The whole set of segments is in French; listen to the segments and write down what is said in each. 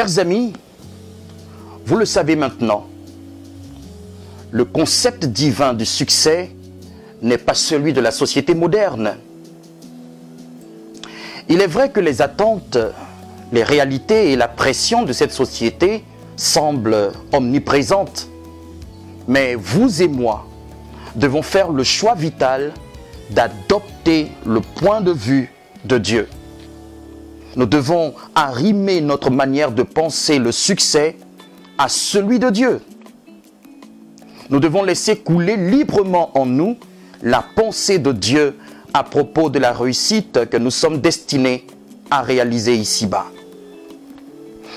Chers amis, vous le savez maintenant, le concept divin du succès n'est pas celui de la société moderne. Il est vrai que les attentes, les réalités et la pression de cette société semblent omniprésentes. Mais vous et moi devons faire le choix vital d'adopter le point de vue de Dieu. Nous devons arrimer notre manière de penser le succès à celui de Dieu. Nous devons laisser couler librement en nous la pensée de Dieu à propos de la réussite que nous sommes destinés à réaliser ici-bas.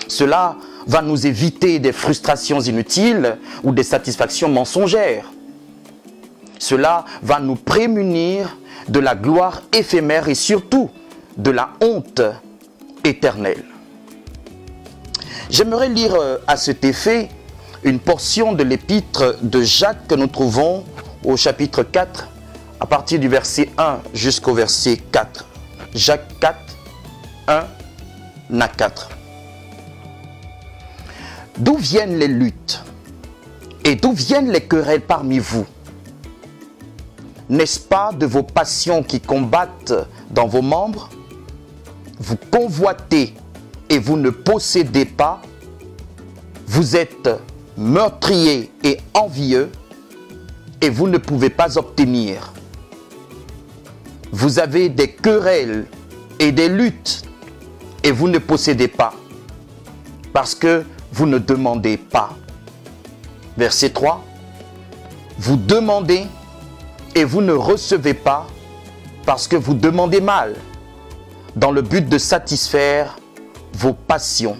Cela va nous éviter des frustrations inutiles ou des satisfactions mensongères. Cela va nous prémunir de la gloire éphémère et surtout de la honte éternelle. J'aimerais lire à cet effet une portion de l'épître de Jacques que nous trouvons au chapitre 4, à partir du verset 1 jusqu'au verset 4. Jacques 4, 1 à 4. D'où viennent les luttes et d'où viennent les querelles parmi vous? N'est-ce pas de vos passions qui combattent dans vos membres? Vous convoitez et vous ne possédez pas. Vous êtes meurtriers et envieux et vous ne pouvez pas obtenir. Vous avez des querelles et des luttes et vous ne possédez pas parce que vous ne demandez pas. Verset 3. Vous demandez et vous ne recevez pas parce que vous demandez mal, dans le but de satisfaire vos passions.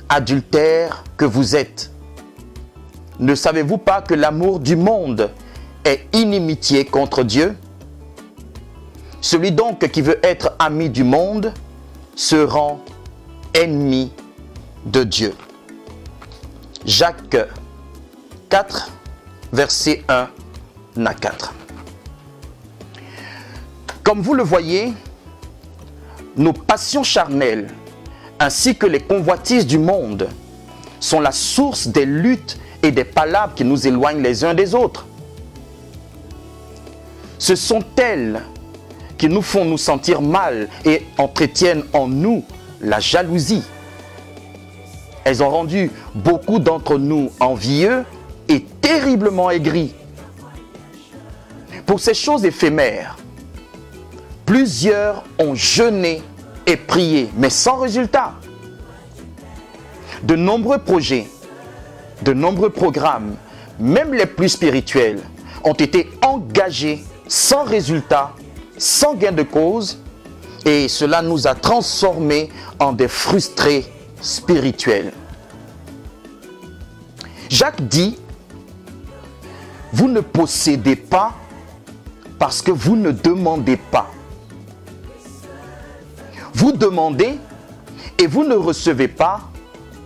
Adultères que vous êtes. Ne savez-vous pas que l'amour du monde est inimitié contre Dieu? Celui donc qui veut être ami du monde se rend ennemi de Dieu. Jacques 4, verset 1 à 4. Comme vous le voyez, nos passions charnelles ainsi que les convoitises du monde sont la source des luttes et des palabres qui nous éloignent les uns des autres. Ce sont elles qui nous font nous sentir mal et entretiennent en nous la jalousie. Elles ont rendu beaucoup d'entre nous envieux et terriblement aigris. Pour ces choses éphémères, plusieurs ont jeûné et prié, mais sans résultat. De nombreux projets, de nombreux programmes, même les plus spirituels, ont été engagés sans résultat, sans gain de cause, et cela nous a transformés en des frustrés spirituels. Jacques dit, vous ne possédez pas parce que vous ne demandez pas. Vous demandez et vous ne recevez pas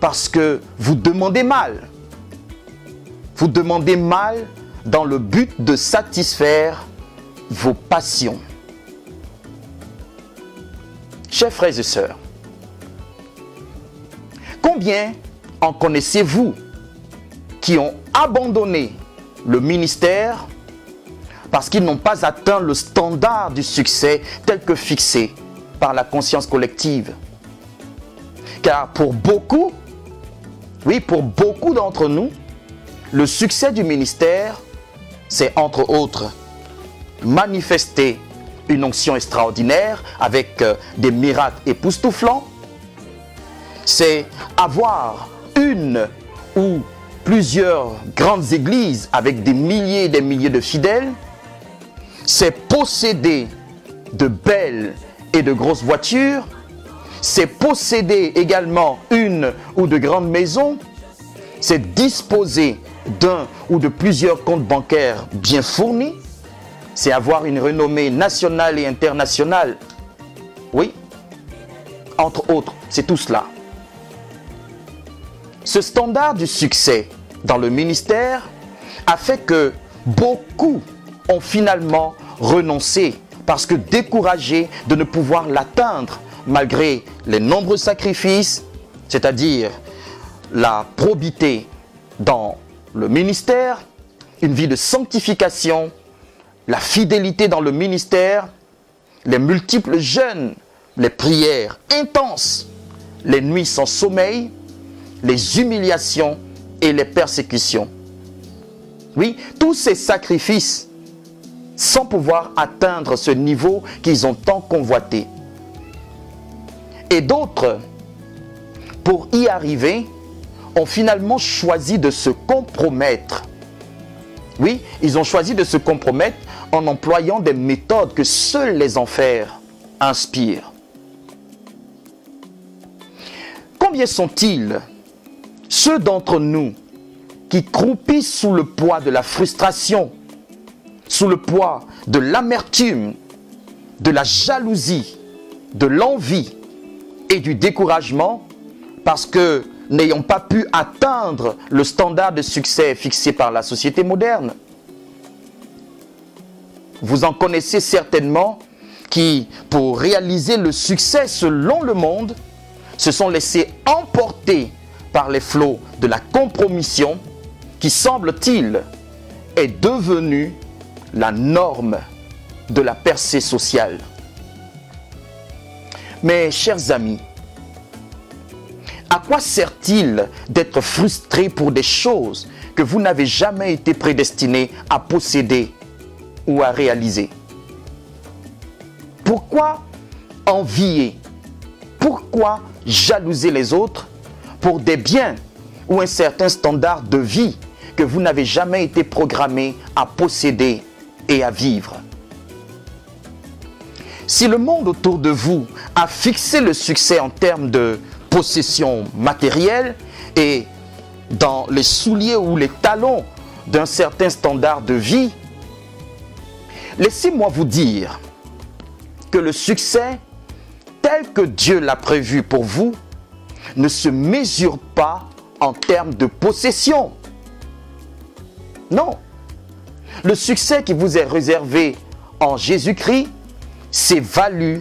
parce que vous demandez mal. Vous demandez mal dans le but de satisfaire vos passions. Chers frères et sœurs, combien en connaissez-vous qui ont abandonné le ministère parce qu'ils n'ont pas atteint le standard du succès tel que fixé par la conscience collective? Car pour beaucoup, oui, pour beaucoup d'entre nous, le succès du ministère, c'est entre autres manifester une onction extraordinaire avec des miracles époustouflants. C'est avoir une ou plusieurs grandes églises avec des milliers et des milliers de fidèles. C'est posséder de belles et de grosses voitures. C'est posséder également une ou de grandes maisons. C'est disposer d'un ou de plusieurs comptes bancaires bien fournis. C'est avoir une renommée nationale et internationale. Oui, entre autres, c'est tout cela. Ce standard du succès dans le ministère a fait que beaucoup ont finalement renoncé parce que découragés de ne pouvoir l'atteindre malgré les nombreux sacrifices c'est-à-dire la probité dans le ministère, une vie de sanctification, la fidélité dans le ministère, les multiples jeûnes, les prières intenses, les nuits sans sommeil, les humiliations et les persécutions. Oui, tous ces sacrifices sans pouvoir atteindre ce niveau qu'ils ont tant convoité. Et d'autres, pour y arriver, ont finalement choisi de se compromettre. Oui, ils ont choisi de se compromettre en employant des méthodes que seuls les enfers inspirent. Combien sont-ils, ceux d'entre nous, qui croupissent sous le poids de la frustration, sous le poids de l'amertume, de la jalousie, de l'envie et du découragement, parce que n'ayant pas pu atteindre le standard de succès fixé par la société moderne. Vous en connaissez certainement qui, pour réaliser le succès selon le monde, se sont laissés emporter par les flots de la compromission qui, semble-t-il, est devenue la norme de la percée sociale. Mais, chers amis, à quoi sert-il d'être frustré pour des choses que vous n'avez jamais été prédestiné à posséder ou à réaliser? Pourquoi envier? Pourquoi jalouser les autres pour des biens ou un certain standard de vie que vous n'avez jamais été programmé à posséder et à vivre? Si le monde autour de vous a fixé le succès en termes de possession matérielle et dans les souliers ou les talons d'un certain standard de vie, laissez-moi vous dire que le succès tel que Dieu l'a prévu pour vous ne se mesure pas en termes de possession. Non. Le succès qui vous est réservé en Jésus-Christ s'évalue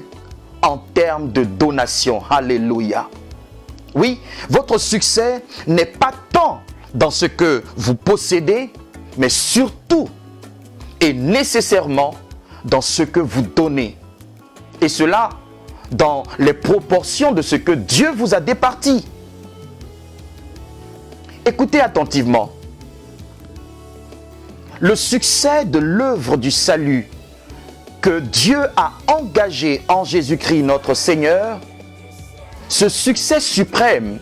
en termes de donation. Alléluia. Oui, votre succès n'est pas tant dans ce que vous possédez, mais surtout et nécessairement dans ce que vous donnez. Et cela dans les proportions de ce que Dieu vous a départi. Écoutez attentivement. Le succès de l'œuvre du salut que Dieu a engagé en Jésus-Christ notre Seigneur, ce succès suprême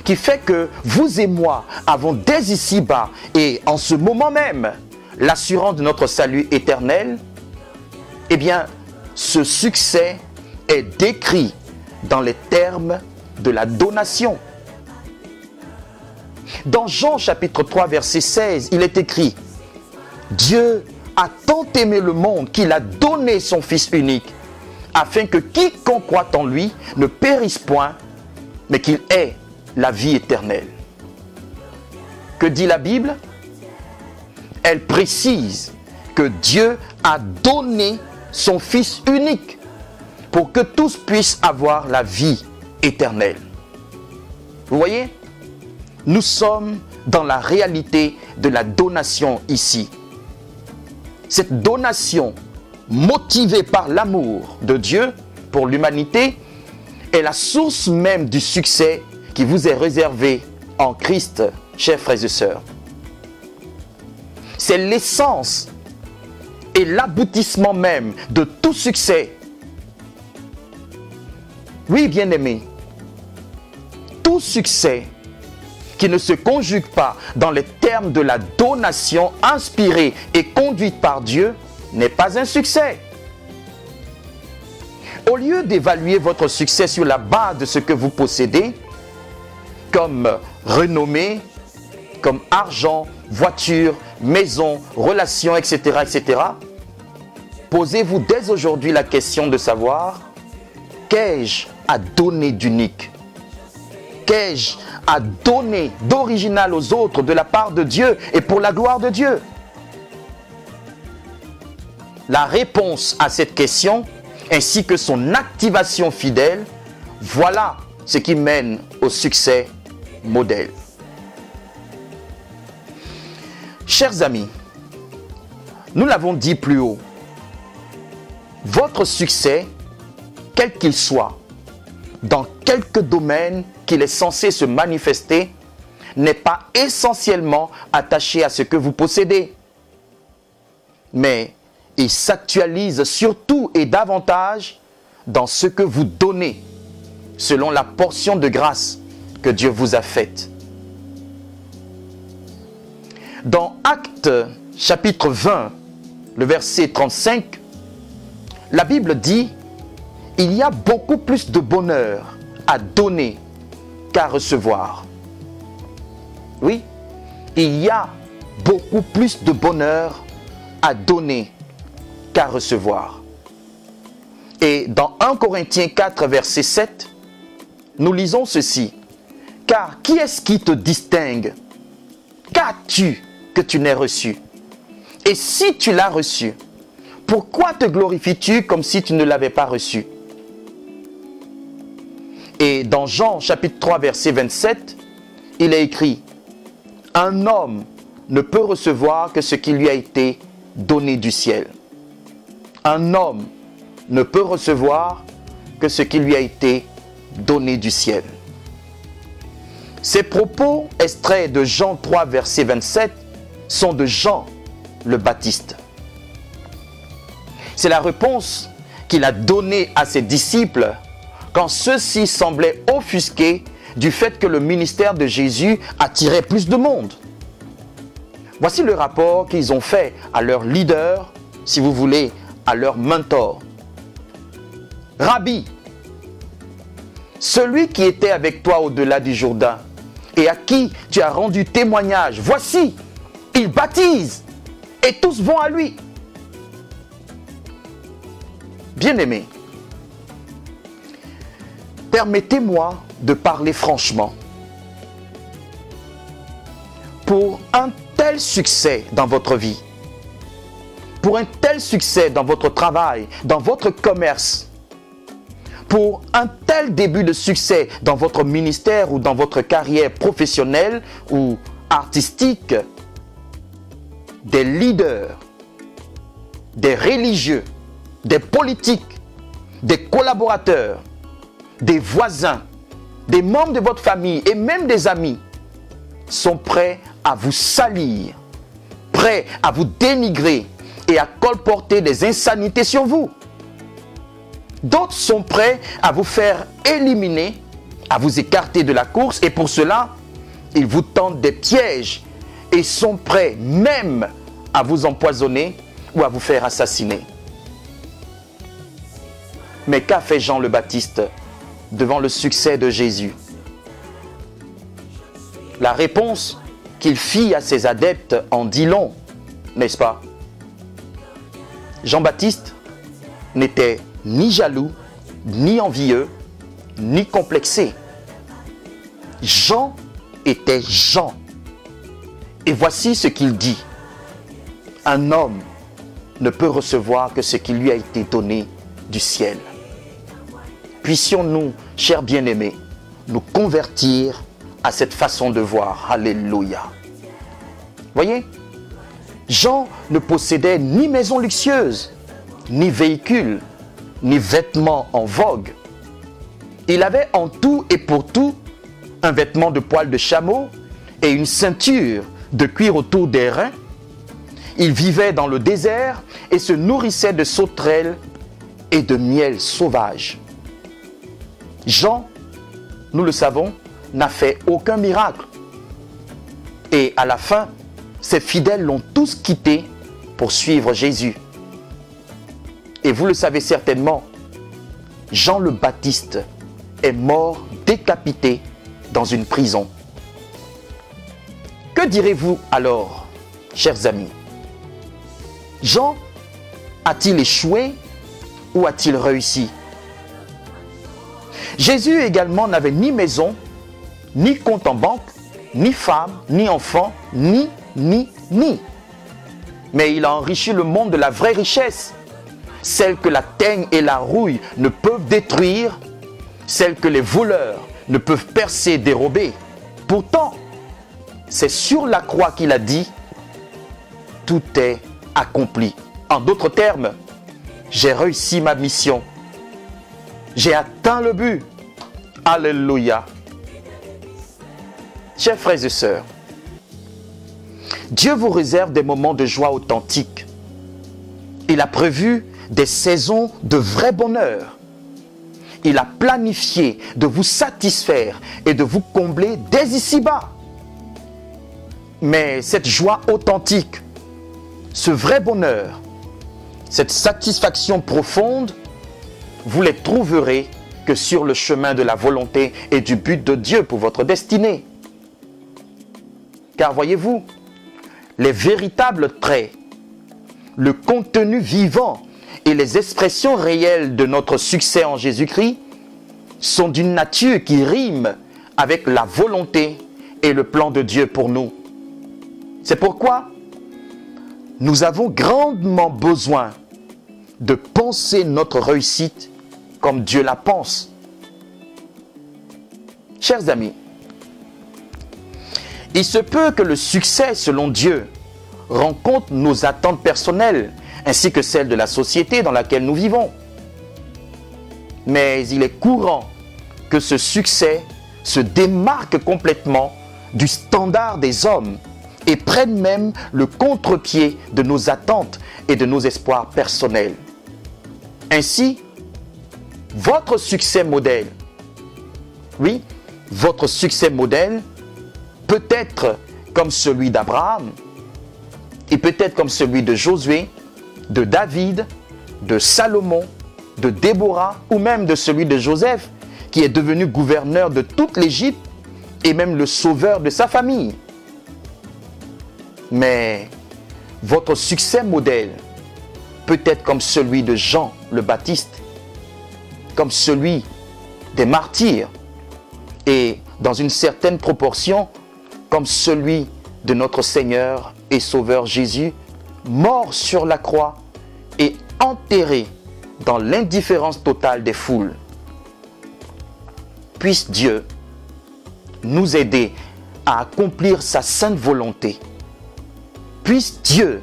qui fait que vous et moi avons dès ici-bas et en ce moment même l'assurance de notre salut éternel, eh bien, ce succès est décrit dans les termes de la donation. Dans Jean chapitre 3 verset 16, il est écrit: Dieu a tant aimé le monde qu'il a donné son Fils unique, afin que quiconque croit en lui ne périsse point, mais qu'il ait la vie éternelle. Que dit la Bible? Elle précise que Dieu a donné son Fils unique pour que tous puissent avoir la vie éternelle. Vous voyez? Nous sommes dans la réalité de la donation ici. Cette donation, motivée par l'amour de Dieu pour l'humanité, est la source même du succès qui vous est réservé en Christ, chers frères et sœurs. C'est l'essence et l'aboutissement même de tout succès. Oui, bien-aimés, tout succès qui ne se conjugue pas dans les termes de la donation inspirée et conduite par Dieu n'est pas un succès. Au lieu d'évaluer votre succès sur la base de ce que vous possédez, comme renommée, comme argent, voiture, maison, relations, etc., etc., posez-vous dès aujourd'hui la question de savoir: qu'ai-je à donner d'unique? Qu'ai-je à donner d'original aux autres de la part de Dieu et pour la gloire de Dieu? La réponse à cette question, ainsi que son activation fidèle, voilà ce qui mène au succès modèle. Chers amis, nous l'avons dit plus haut, votre succès, quel qu'il soit, dans quelque domaine qu'il est censé se manifester, n'est pas essentiellement attaché à ce que vous possédez, mais il s'actualise surtout et davantage dans ce que vous donnez, selon la portion de grâce que Dieu vous a faite. Dans Actes chapitre 20, le verset 35, la Bible dit « Il y a beaucoup plus de bonheur à donner qu'à recevoir. » Oui, il y a beaucoup plus de bonheur à donner qu'à recevoir. Et dans 1 Corinthiens 4, verset 7, nous lisons ceci. « Car qui est-ce qui te distingue? Qu'as-tu que tu n'aies reçu? Et si tu l'as reçu, pourquoi te glorifies-tu comme si tu ne l'avais pas reçu? » Et dans Jean chapitre 3, verset 27, il est écrit « Un homme ne peut recevoir que ce qui lui a été donné du ciel. » Un homme ne peut recevoir que ce qui lui a été donné du ciel. Ces propos extraits de Jean 3, verset 27, sont de Jean le Baptiste. C'est la réponse qu'il a donnée à ses disciples quand ceux-ci semblaient offusqués du fait que le ministère de Jésus attirait plus de monde. Voici le rapport qu'ils ont fait à leur leader, si vous voulez, à leur mentor. « Rabbi, celui qui était avec toi au-delà du Jourdain et à qui tu as rendu témoignage, voici, il baptise et tous vont à lui. » Bien-aimés, permettez-moi de parler franchement. Pour un tel succès dans votre vie, pour un tel succès dans votre travail, dans votre commerce, pour un tel début de succès dans votre ministère ou dans votre carrière professionnelle ou artistique, des leaders, des religieux, des politiques, des collaborateurs, des voisins, des membres de votre famille et même des amis sont prêts à vous salir, prêts à vous dénigrer et à colporter des insanités sur vous. D'autres sont prêts à vous faire éliminer, à vous écarter de la course et pour cela, ils vous tendent des pièges et sont prêts même à vous empoisonner ou à vous faire assassiner. Mais qu'a fait Jean le Baptiste devant le succès de Jésus? La réponse qu'il fit à ses adeptes en dit long, n'est-ce pas? Jean-Baptiste n'était ni jaloux, ni envieux, ni complexé. Jean était Jean. Et voici ce qu'il dit. Un homme ne peut recevoir que ce qui lui a été donné du ciel. Puissions-nous, chers bien-aimés, nous convertir à cette façon de voir. Alléluia. Voyez, Jean ne possédait ni maison luxueuse, ni véhicule, ni vêtements en vogue. Il avait en tout et pour tout un vêtement de poil de chameau et une ceinture de cuir autour des reins. Il vivait dans le désert et se nourrissait de sauterelles et de miel sauvage. Jean, nous le savons, n'a fait aucun miracle. Et à la fin, ses fidèles l'ont tous quitté pour suivre Jésus. Et vous le savez certainement, Jean le Baptiste est mort décapité dans une prison. Que direz-vous alors, chers amis? Jean a-t-il échoué ou a-t-il réussi? Jésus également n'avait ni maison, ni compte en banque, ni femme, ni enfant, ni. Mais il a enrichi le monde de la vraie richesse, celle que la teigne et la rouille ne peuvent détruire, celle que les voleurs ne peuvent percer, dérober. Pourtant, c'est sur la croix qu'il a dit, tout est accompli. En d'autres termes, j'ai réussi ma mission. J'ai atteint le but. Alléluia. Chers frères et sœurs, Dieu vous réserve des moments de joie authentique. Il a prévu des saisons de vrai bonheur. Il a planifié de vous satisfaire et de vous combler dès ici-bas. Mais cette joie authentique, ce vrai bonheur, cette satisfaction profonde, vous les trouverez que sur le chemin de la volonté et du but de Dieu pour votre destinée. Car voyez-vous, les véritables traits, le contenu vivant et les expressions réelles de notre succès en Jésus-Christ sont d'une nature qui rime avec la volonté et le plan de Dieu pour nous. C'est pourquoi nous avons grandement besoin de penser notre réussite comme Dieu la pense. Chers amis, il se peut que le succès, selon Dieu, rencontre nos attentes personnelles ainsi que celles de la société dans laquelle nous vivons. Mais il est courant que ce succès se démarque complètement du standard des hommes et prenne même le contre-pied de nos attentes et de nos espoirs personnels. Ainsi, votre succès modèle, oui, votre succès modèle peut être comme celui d'Abraham, et peut-être comme celui de Josué, de David, de Salomon, de Déborah, ou même de celui de Joseph, qui est devenu gouverneur de toute l'Égypte et même le sauveur de sa famille. Mais votre succès modèle peut être comme celui de Jean le Baptiste, comme celui des martyrs, et dans une certaine proportion, comme celui de notre Seigneur et Sauveur Jésus, mort sur la croix et enterré dans l'indifférence totale des foules. Puisse Dieu nous aider à accomplir sa sainte volonté. Puisse Dieu,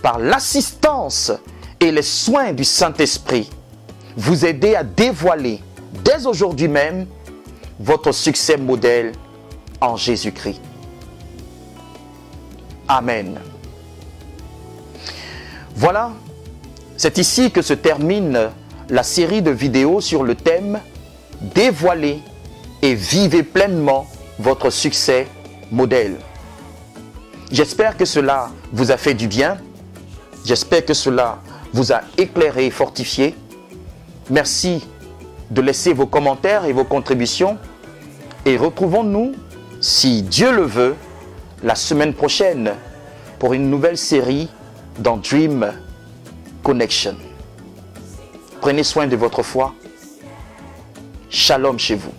par l'assistance et les soins du Saint-Esprit, vous aider à dévoiler dès aujourd'hui même votre succès modèle en Jésus-Christ. Amen. Voilà, c'est ici que se termine la série de vidéos sur le thème « Dévoilez et vivez pleinement votre succès modèle ». J'espère que cela vous a fait du bien. J'espère que cela vous a éclairé et fortifié. Merci de laisser vos commentaires et vos contributions. Et retrouvons-nous, si Dieu le veut, la semaine prochaine pour une nouvelle série dans Dream Connection. Prenez soin de votre foi. Shalom chez vous.